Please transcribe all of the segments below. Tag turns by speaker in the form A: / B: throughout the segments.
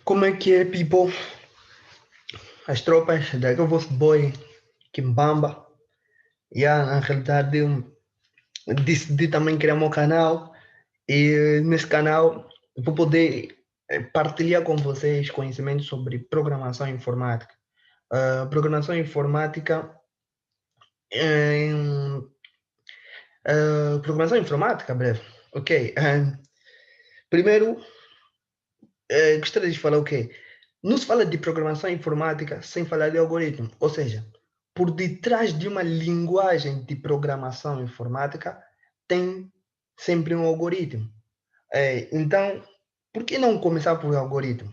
A: Como é que é, people? As tropas daquele vosso boy Kimbamba. Na realidade, decidi também criar meu canal. E nesse canal eu vou poder partilhar com vocês conhecimentos sobre programação informática. Programação informática. em- Programação informática, breve. Ok. Primeiro, gostaria de falar o quê? Não se fala de programação informática sem falar de algoritmo. Ou seja, por detrás de uma linguagem de programação informática tem sempre um algoritmo. Então, por que não começar por algoritmo?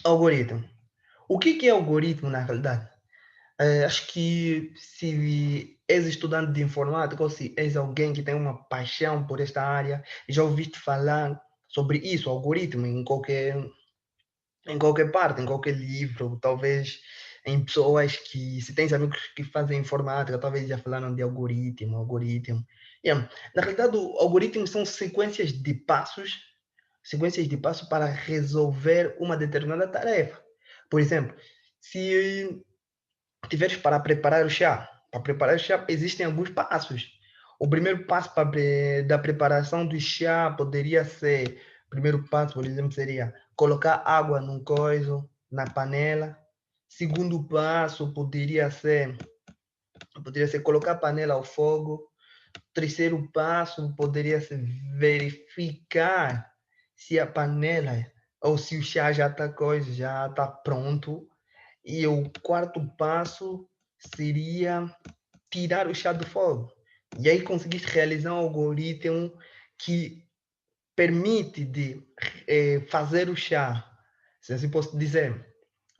A: Algoritmo. O que é algoritmo na realidade? Acho que se és estudante de informática ou se és alguém que tem uma paixão por esta área, já ouviste falar sobre isso, algoritmo, em qualquer parte, em qualquer livro, talvez em pessoas que, se tens amigos que fazem informática, talvez já falaram de algoritmo. Yeah. Na realidade, o algoritmo são sequências de passos para resolver uma determinada tarefa. Por exemplo, se tiveres para preparar o chá existem alguns passos. O primeiro passo da preparação do chá poderia ser, o primeiro passo, por exemplo, seria colocar água num coiso, na panela. Segundo passo poderia ser colocar a panela ao fogo. Terceiro passo poderia ser verificar se a panela ou se o chá já está pronto. E o quarto passo seria tirar o chá do fogo. E aí conseguiste realizar um algoritmo que permite fazer o chá, se assim posso dizer.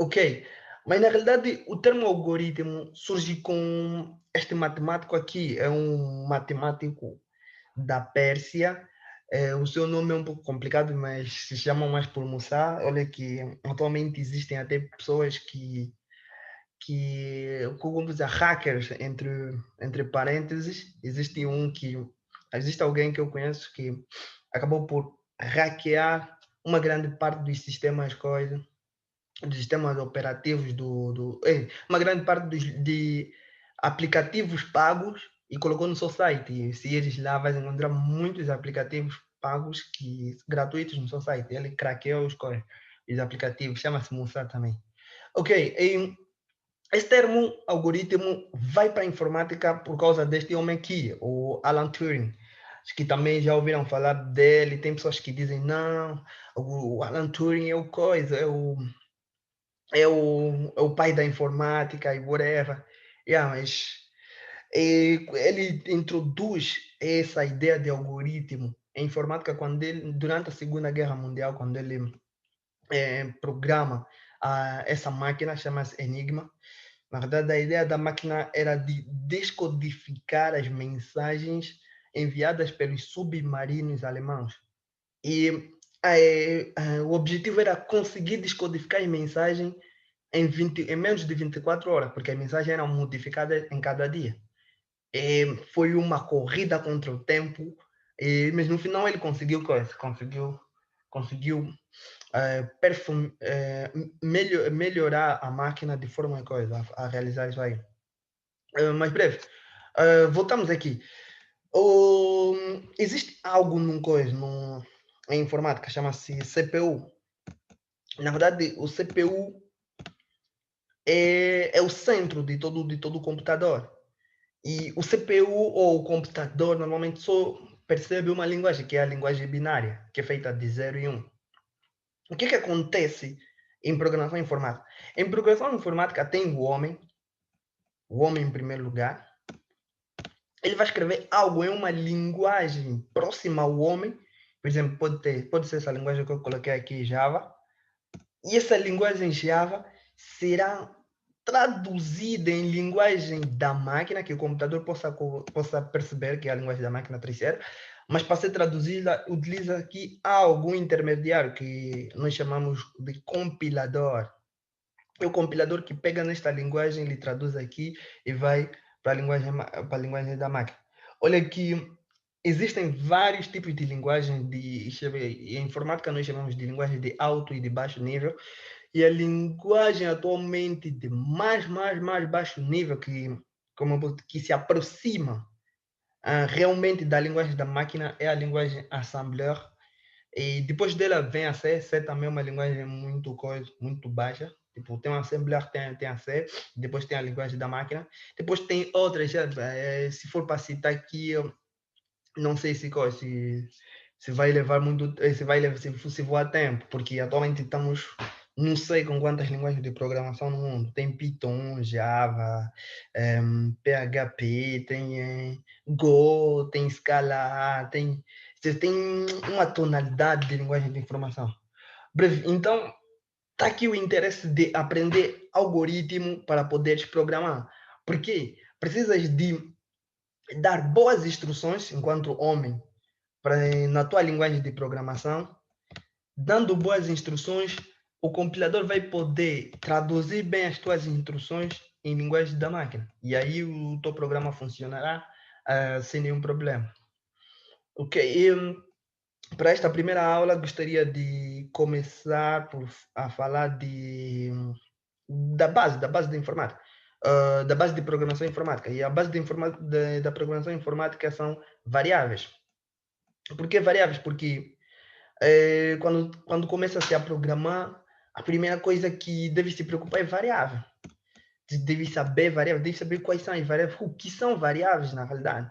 A: Ok, mas na realidade o termo algoritmo surge com este matemático aqui, é um matemático da Pérsia. O seu nome é um pouco complicado, mas se chama mais por Musa. Olha que atualmente existem até pessoas como dizer, hackers, entre parênteses. Existe alguém que eu conheço que acabou por hackear uma grande parte dos sistemas operativos uma grande parte de aplicativos pagos e colocou no seu site. E se eles lá vais encontrar muitos aplicativos pagos gratuitos no seu site. Ele craqueou os aplicativos, chama-se Musa também. Ok, esse termo algoritmo vai para a informática por causa deste homem aqui, o Alan Turing. Acho que também já ouviram falar dele. Tem pessoas que dizem, não, o Alan Turing é o coisa, é o pai da informática e whatever. Mas ele introduz essa ideia de algoritmo em informática durante a Segunda Guerra Mundial, quando ele programa essa máquina, chama-se Enigma. Na verdade, a ideia da máquina era de descodificar as mensagens enviadas pelos submarinos alemãos. E o objetivo era conseguir descodificar as mensagens em menos de 24 horas, porque as mensagens eram modificadas em cada dia. Foi uma corrida contra o tempo, mas no final ele conseguiu melhorar a máquina de forma a realizar isso aí. Mais breve, voltamos aqui. Existe algo em informática, chama-se CPU. Na verdade, o CPU é o centro de todo o computador. E o CPU ou o computador normalmente só percebe uma linguagem, que é a linguagem binária, que é feita de 0 e 1. O que acontece em programação informática? Em programação informática tem o homem em primeiro lugar. Ele vai escrever algo em uma linguagem próxima ao homem. Por exemplo, pode ser essa linguagem que eu coloquei aqui, Java. E essa linguagem Java será traduzida em linguagem da máquina, que o computador possa perceber que é a linguagem da máquina 3.0, mas para ser traduzida, utiliza aqui algo intermediário que nós chamamos de compilador. É o compilador que pega nesta linguagem, ele traduz aqui e vai para a linguagem da máquina. Olha aqui, existem vários tipos de linguagem em informática nós chamamos de linguagem de alto e de baixo nível, e a linguagem atualmente de mais baixo nível, que se aproxima realmente da linguagem da máquina, é a linguagem Assembler. E depois dela vem a C. C também é uma linguagem muito baixa. Tipo, tem o Assembler, tem a C, depois tem a linguagem da máquina, depois tem outras, se for para citar aqui, eu não sei se vai levar muito, se voar tempo, porque atualmente estamos, não sei com quantas linguagens de programação no mundo. Tem Python, Java, PHP, tem Go, tem Scala, tem uma tonalidade de linguagem de informação. Breve, então, está aqui o interesse de aprender algoritmo para poderes programar. Porque precisas de dar boas instruções enquanto homem na tua linguagem de programação. Dando boas instruções, o compilador vai poder traduzir bem as tuas instruções em linguagem da máquina. E aí o teu programa funcionará sem nenhum problema. Ok, para esta primeira aula gostaria de começar a falar da base da informática. Da base de programação informática. E a base da programação informática são variáveis. Por que variáveis? Porque quando começa-se a programar, a primeira coisa que deve se preocupar é variável. Deve saber variáveis, deve saber quais são as variáveis, o que são variáveis na realidade.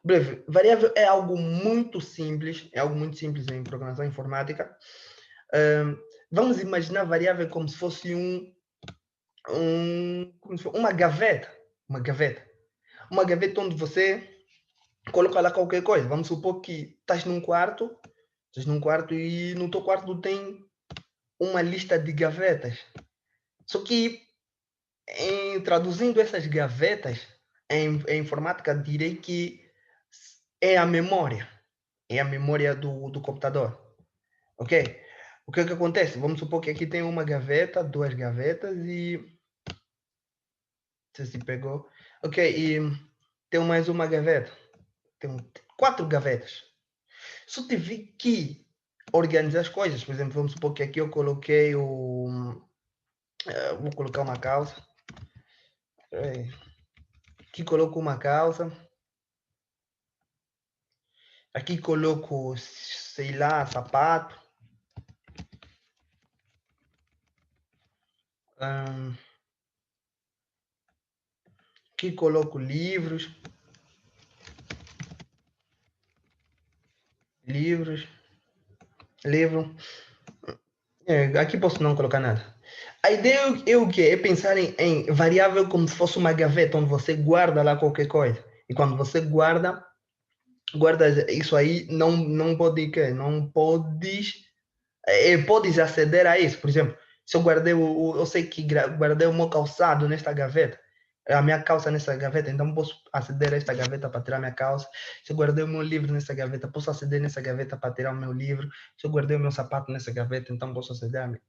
A: Breve, variável é algo muito simples em programação informática. Vamos imaginar variável como se fosse uma gaveta. Uma gaveta onde você coloca lá qualquer coisa. Vamos supor que estás num quarto e no teu quarto tem uma lista de gavetas. Só que, traduzindo essas gavetas em informática, direi que é a memória. É a memória do computador. Ok? O que acontece? Vamos supor que aqui tem uma gaveta, duas gavetas e... Você se pegou. Ok, e tem mais uma gaveta. Tem 4 gavetas. Se eu tiver que organizar as coisas, por exemplo, vamos supor que aqui eu coloquei vou colocar uma calça. Aqui coloco uma calça. Aqui coloco, sei lá, sapato. Aqui coloco livros. Livro. Aqui posso não colocar nada. A ideia é o quê? É pensar em variável como se fosse uma gaveta onde você guarda lá qualquer coisa. E quando você guarda isso aí, não pode, não podes, podes aceder a isso. Por exemplo, se eu guardei eu sei que guardei o meu calçado nesta gaveta, a minha calça nessa gaveta, então posso aceder a esta gaveta para tirar minha calça. Se eu guardei o meu livro nessa gaveta, posso aceder nessa gaveta para tirar o meu livro. Se eu guardei o meu sapato nessa gaveta, então posso aceder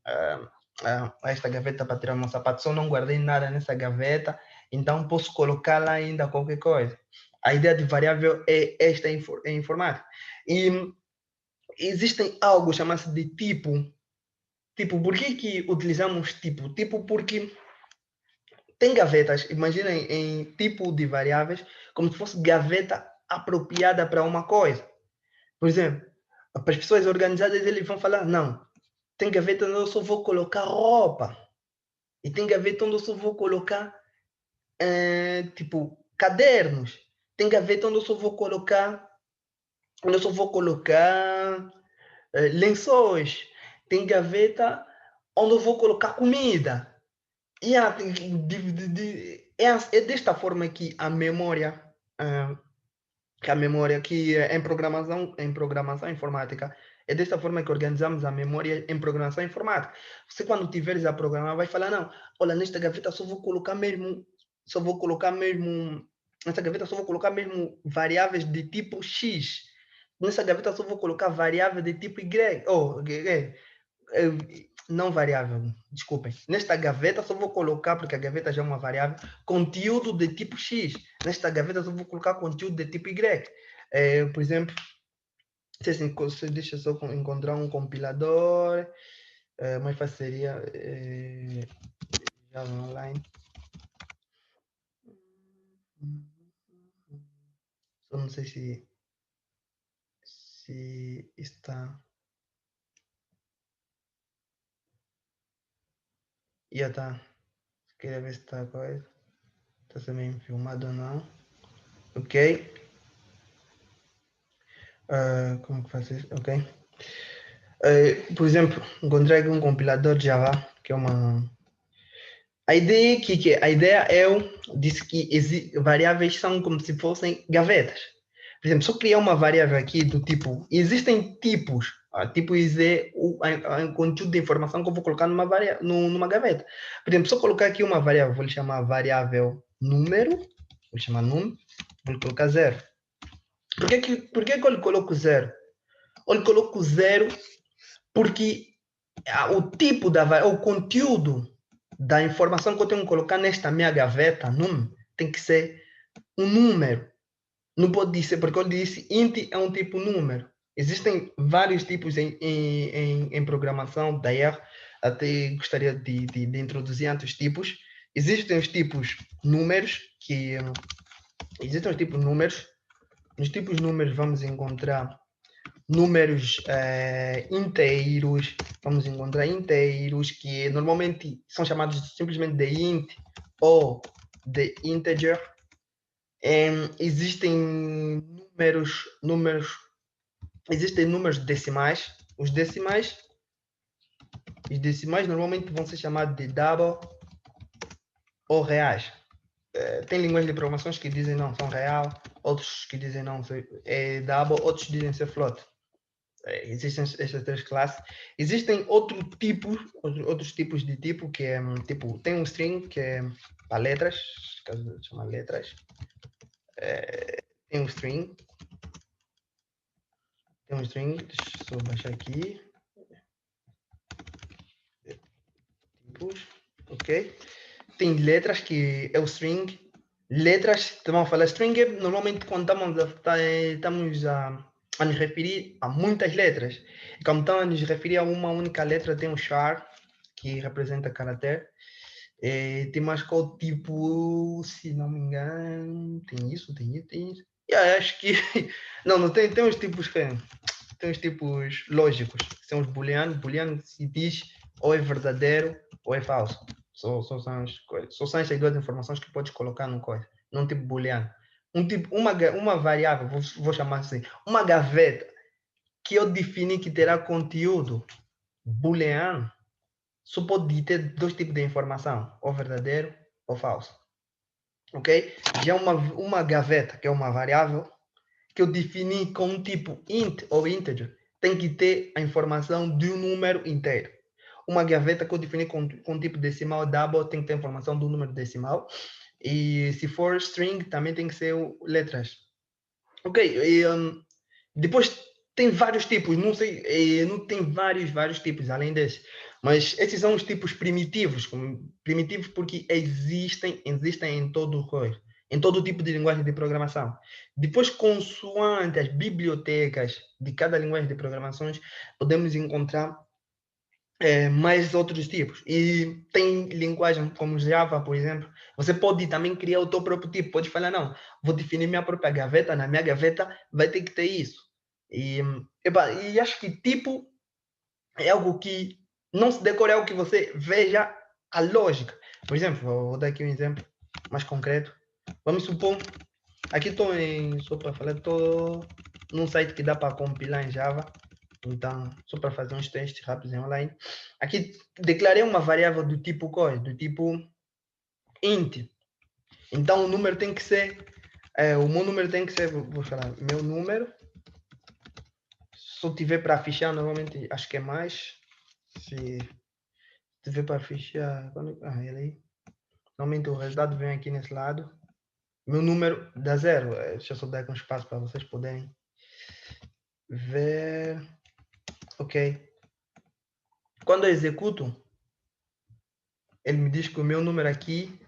A: a esta gaveta para tirar o meu sapato. Se eu não guardei nada nessa gaveta, então posso colocar lá ainda qualquer coisa. A ideia de variável é esta em informática. E existem algo chamado de tipo. Tipo, por que utilizamos tipo? Tipo porque tem gavetas, imaginem em tipo de variáveis, como se fosse gaveta apropriada para uma coisa. Por exemplo, para as pessoas organizadas, eles vão falar, não, tem gaveta onde eu só vou colocar roupa. E tem gaveta onde eu só vou colocar, tipo, cadernos. Tem gaveta onde eu só vou colocar, lençóis. Tem gaveta onde eu vou colocar comida. E é desta forma que a memória, que em programação informática, é desta forma que organizamos a memória em programação informática. Você, quando tiveres a programar, vai falar, não, olha, nesta gaveta só vou colocar mesmo, nessa gaveta só vou colocar mesmo variáveis de tipo X. Nessa gaveta só vou colocar variáveis de tipo Y. não variável, desculpem. Nesta gaveta só vou colocar, porque a gaveta já é uma variável, conteúdo de tipo X. Nesta gaveta só vou colocar conteúdo de tipo Y. Por exemplo, deixa eu só encontrar um compilador. Mais fácil seria Java Online. Só não sei se está... Já está. Queria ver se está coisa. Está sendo bem filmado ou não. Ok. Como que faz isso? Ok. Por exemplo, encontrei aqui um compilador de Java, que é uma... A ideia a ideia disse que variáveis são como se fossem gavetas. Por exemplo, se eu criar uma variável aqui do tipo, existem tipos, tipos é o conteúdo de informação que eu vou colocar numa gaveta. Por exemplo, se eu colocar aqui uma variável, vou chamar variável número, vou chamar número, vou colocar zero. Por que eu coloco zero? Eu coloco zero porque o tipo o conteúdo da informação que eu tenho que colocar nesta minha gaveta, tem que ser um número. Não pode ser, porque eu disse int é um tipo número. Existem vários tipos em programação, daí até gostaria de introduzir antes os tipos. Existem os tipos números, existem os tipos números. Nos tipos números vamos encontrar números inteiros, vamos encontrar inteiros que normalmente são chamados simplesmente de int ou de integer. Existem existem números decimais. Os decimais normalmente vão ser chamados de double ou reais. Tem linguagens de programações que dizem não, são real, outros que dizem não, é double, outros dizem ser float. Existem estas três classes. Existem outros tipos de tipo, que é tipo, tem um string que é para letras, caso chama letras. Tem um string. Deixa eu só baixar aqui. Tipos, ok? Tem letras que é o string. Letras, vamos falar string, normalmente quando estamos a nos referir a muitas letras. E como estamos a nos referir a uma única letra, tem um char, que representa caractere. Tem mais qual tipo, se não me engano, tem isso. Acho que, não tem uns tipos que, tem uns tipos lógicos, que são os booleanos. Booleano se diz ou é verdadeiro ou é falso. Só são essas duas informações que podes colocar no código, num tipo booleano. Uma variável, vou chamar assim, uma gaveta que eu defini que terá conteúdo booleano, só pode ter dois tipos de informação, ou verdadeiro ou falso. Ok? Já uma gaveta, que é uma variável, que eu defini com um tipo int ou integer, tem que ter a informação de um número inteiro. Uma gaveta que eu defini com tipo decimal double tem que ter a informação do número decimal. E se for string, também tem que ser letras. Ok, depois tem vários tipos, não sei, não tem vários tipos além desse, mas esses são os tipos primitivos, primitivos porque existem em todo o código, em todo tipo de linguagem de programação. Depois, consoante as bibliotecas de cada linguagem de programações, podemos encontrar mais outros tipos. E tem linguagem como Java, por exemplo. Você pode também criar o seu próprio tipo. Pode falar, não, vou definir minha própria gaveta. Na minha gaveta vai ter que ter isso. E acho que tipo é algo que não se decora, é algo que você veja a lógica. Por exemplo, vou dar aqui um exemplo mais concreto. Vamos supor, aqui estou só para falar, estou num site que dá para compilar em Java. Então, só para fazer uns testes rápidos em online. Aqui declarei uma variável do tipo coisa, do tipo int. Então, o número tem que ser, o meu número tem que ser, vou falar, meu número. Se eu tiver para fichar, normalmente acho que é mais. Se tiver para fichar, ele aí. Normalmente o resultado vem aqui nesse lado. Meu número dá zero. Deixa eu só dar aqui um espaço para vocês poderem ver. Ok. Quando eu executo, ele me diz que o meu número aqui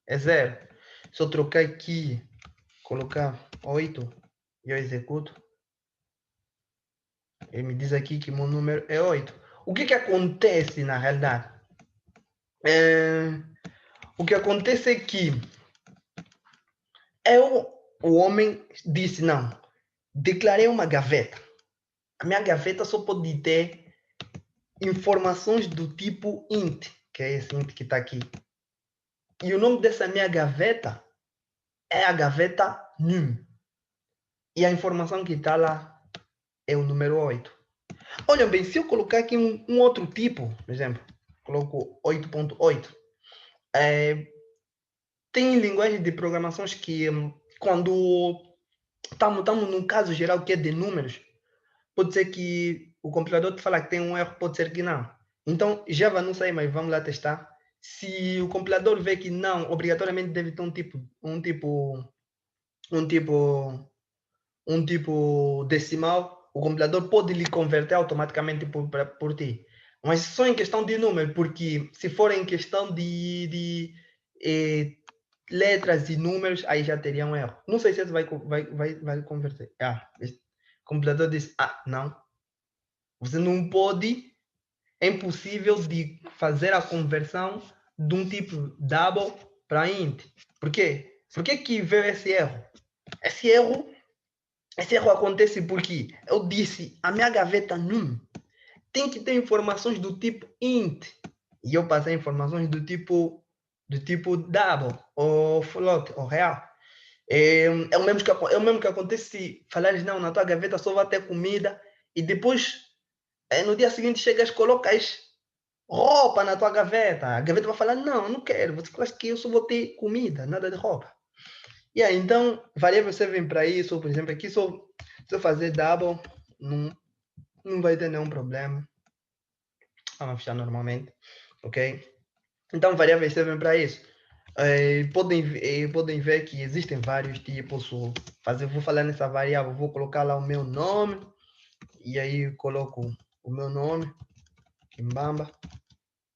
A: é 0. Se eu trocar aqui, colocar 8 e eu executo, ele me diz aqui que meu número é 8. O que acontece na realidade? O que acontece é que o homem disse, não, declarei uma gaveta. A minha gaveta só pode ter informações do tipo int, que é esse int que está aqui. E o nome dessa minha gaveta é a gaveta num. E a informação que está lá é o número 8. Olha bem, se eu colocar aqui um outro tipo, por exemplo, coloco 8.8, tem linguagem de programações que, quando estamos num caso geral que é de números, pode ser que o compilador te fala que tem um erro, pode ser que não. Então, Java não sei, mas vamos lá testar. Se o compilador vê que não, obrigatoriamente deve ter um tipo decimal, o compilador pode lhe converter automaticamente por ti. Mas só em questão de número, porque se for em questão de letras e números, aí já teria um erro. Não sei se isso vai converter. O compilador diz, não. Você não pode, é impossível de fazer a conversão de um tipo double para int. Por quê? Por que veio esse erro? Esse erro acontece porque eu disse, a minha gaveta num tem que ter informações do tipo int. E eu passei informações do tipo double, ou float, ou real. É o mesmo que acontece se falares, não, na tua gaveta só vai ter comida, e depois, no dia seguinte, chegas e colocas roupa na tua gaveta. A gaveta vai falar, não quero, você fala que eu só vou ter comida, nada de roupa. Então, variáveis servem para isso. Por exemplo, aqui se eu fazer double, não vai ter nenhum problema. Vamos fechar normalmente, ok? Então, variáveis servem para isso. Podem ver que existem vários tipos. Vou falar nessa variável, vou colocar lá o meu nome, e aí coloco o meu nome, Kimbamba,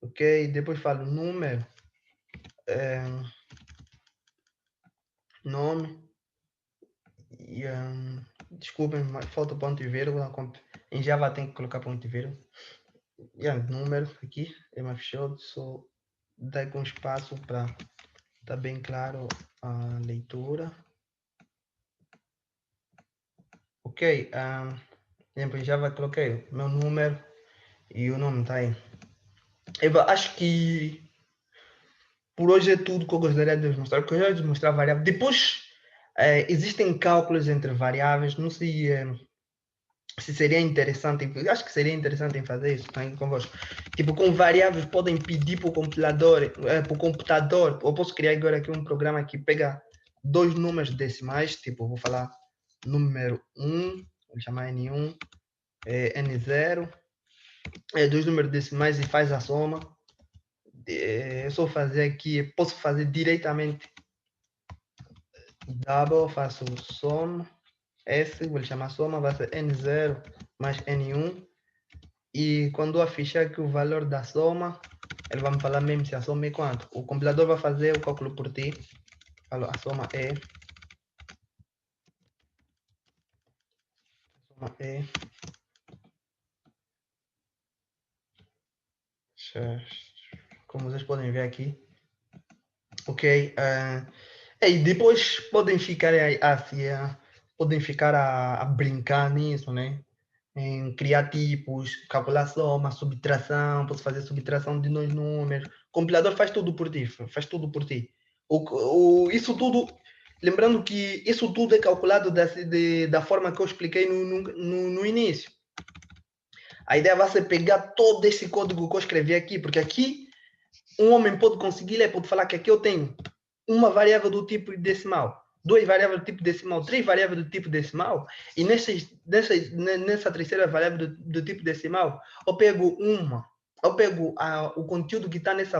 A: ok? Depois falo número, nome, e desculpem, mas falta ponto e vírgula. Em Java tem que colocar ponto e vírgula. Número aqui é mais fechado, só dar com espaço para estar bem claro a leitura. Ok, em Java coloquei meu número e o nome está aí. Eu acho que por hoje é tudo que eu gostaria de mostrar, porque eu já mostrar variáveis. Depois existem cálculos entre variáveis, não sei se seria interessante, acho que seria interessante em fazer isso também convosco. Tipo, com variáveis podem pedir para o compilador, para o computador, eu posso criar agora aqui um programa que pega dois números decimais, tipo, vou falar número 1, vou chamar N1, N0, dois números decimais e faz a soma. Eu só fazer aqui, posso fazer diretamente double, faço soma, S, vou chamar soma, vai ser N0 mais N1, e quando eu fichar aqui o valor da soma, ele vai me falar mesmo se a soma é quanto. O compilador vai fazer o cálculo por ti. A soma é como vocês podem ver aqui, ok? E depois podem ficar a brincar nisso, né? Em criar tipos, calcular soma, subtração, posso fazer subtração de dois números. O compilador faz tudo por ti, faz tudo por ti. Isso tudo, lembrando que isso tudo é calculado da forma que eu expliquei no início. A ideia vai ser pegar todo esse código que eu escrevi aqui, porque aqui um homem pode conseguir ler, pode falar que aqui eu tenho uma variável do tipo decimal, duas variáveis do tipo decimal, três variáveis do tipo decimal, e nessa terceira variável do tipo decimal, eu pego o conteúdo que está nessa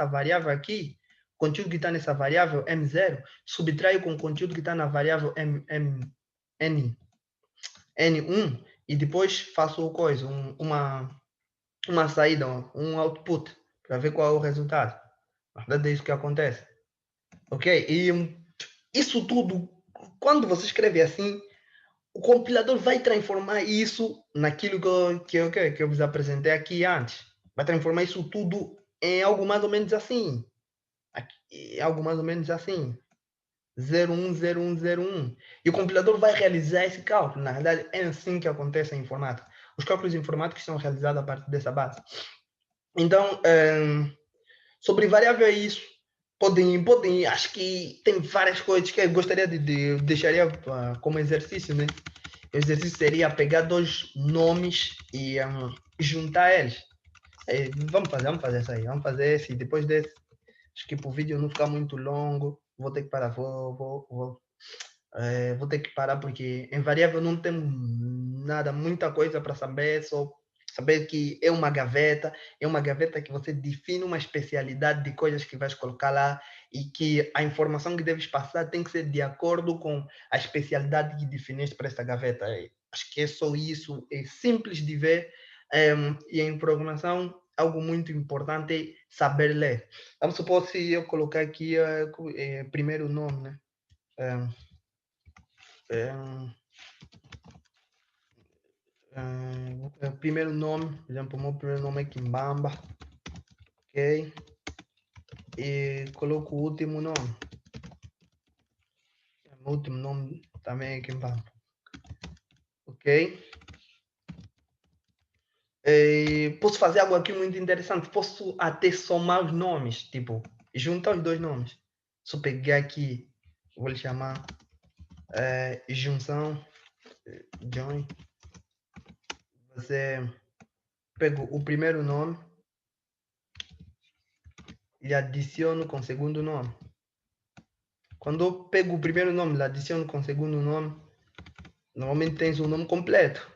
A: variável aqui, o conteúdo que está nessa variável M0, subtraio com o conteúdo que está na variável N1, e depois faço uma uma saída, um output, para ver qual é o resultado. Na verdade, é isso que acontece. Ok? E isso tudo, quando você escreve assim, o compilador vai transformar isso naquilo que eu vos apresentei aqui antes. Vai transformar isso tudo em algo mais ou menos assim. Algo mais ou menos assim. 010101. E o compilador vai realizar esse cálculo. Na verdade, é assim que acontece a informática. Os cálculos informáticos são realizados a partir dessa base. Então, sobre variável é isso. Podem, acho que tem várias coisas que eu gostaria de deixaria como exercício, né? O exercício seria pegar dois nomes e juntar eles. Vamos fazer isso aí. Vamos fazer esse. Depois desse, acho que para o vídeo não ficar muito longo, vou ter que parar. Vou ter que parar porque em variável não tem nada, muita coisa para saber, só saber que é uma gaveta que você define uma especialidade de coisas que vais colocar lá e que a informação que deves passar tem que ser de acordo com a especialidade que definiste para esta gaveta. Acho que é só isso, é simples de ver, e em programação algo muito importante é saber ler. Vamos supor se eu colocar aqui primeiro nome, né? Primeiro nome, por exemplo, o meu primeiro nome é Kimbamba, ok? E coloco o último nome. O último nome também é Kimbamba, ok? E posso fazer algo aqui muito interessante. Posso até somar os nomes, tipo, juntar os dois nomes. Se eu pegar aqui, vou lhe chamar junção, join. Você pega o primeiro nome e adiciono com o segundo nome. Quando eu pego o primeiro nome e adiciono com o segundo nome, normalmente tens o nome completo.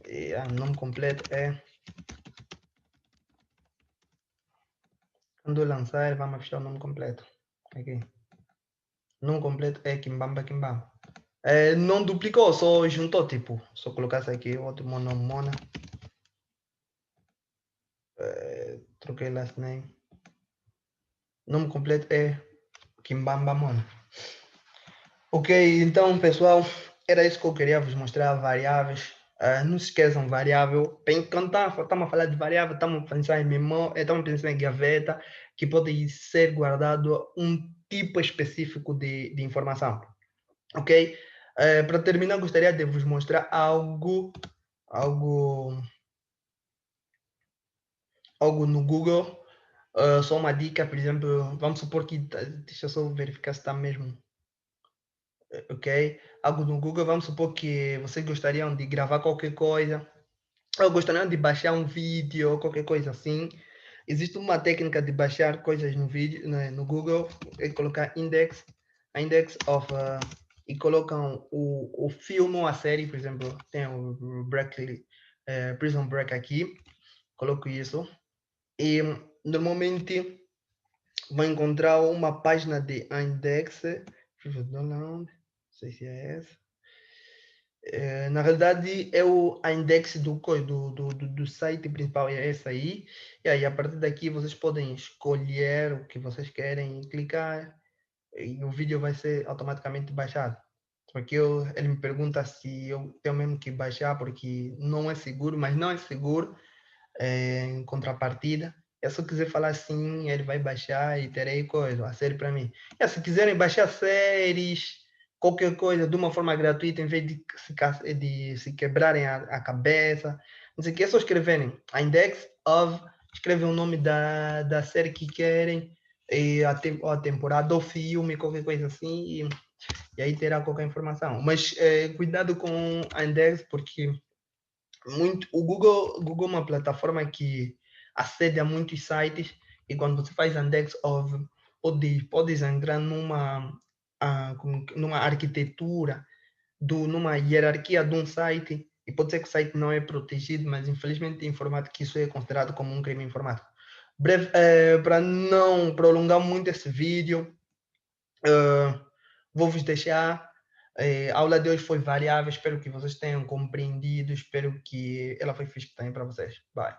A: E o nome completo é. Quando eu lançar, ele vai me fechar o nome completo. Aqui. O nome completo é Kimbamba Kimbamba. Não duplicou, só juntou, tipo. Só colocasse aqui outro nome Mona. Troquei last name. O nome completo é Kimbamba Mona. Ok, então pessoal, era isso que eu queria vos mostrar, variáveis. Não se esqueçam, variável. Quando estamos a falar de variável, estamos a pensar em memória, estamos a pensar em gaveta, que pode ser guardado um tipo específico de informação. Ok? Para terminar, gostaria de vos mostrar algo no Google. Só uma dica, por exemplo, vamos supor que, deixa eu só verificar se está mesmo. Ok? Algo no Google, vamos supor que vocês gostariam de gravar qualquer coisa, ou gostariam de baixar um vídeo, ou qualquer coisa assim. Existe uma técnica de baixar coisas no vídeo, né, no Google, é colocar index of, e colocam o filme ou a série, por exemplo, tem o Prison Break aqui, coloco isso, e normalmente vão encontrar uma página de index, não sei se é essa. Na realidade, é a index do site principal, é essa aí. E aí, a partir daqui, vocês podem escolher o que vocês querem e clicar, e o vídeo vai ser automaticamente baixado. Porque ele me pergunta se eu tenho mesmo que baixar, porque não é seguro, mas não é seguro em contrapartida. É só quiser falar assim, ele vai baixar e terei coisa, a série para mim. Se quiserem baixar séries, qualquer coisa de uma forma gratuita, em vez de se quebrarem a cabeça, não sei o que, é só escreverem a index of, escrevem o nome da série que querem, e a temporada, o filme, qualquer coisa assim, e aí terá qualquer informação. Mas cuidado com a index, porque o Google é uma plataforma que acede a muitos sites, e quando você faz index of, podes entrar numa arquitetura, numa hierarquia de um site, e pode ser que o site não é protegido, mas infelizmente em informática isso é considerado como um crime informático. Breve, para não prolongar muito esse vídeo, vou-vos deixar. A aula de hoje foi variável, espero que vocês tenham compreendido, espero que ela foi fixe também para vocês. Bye.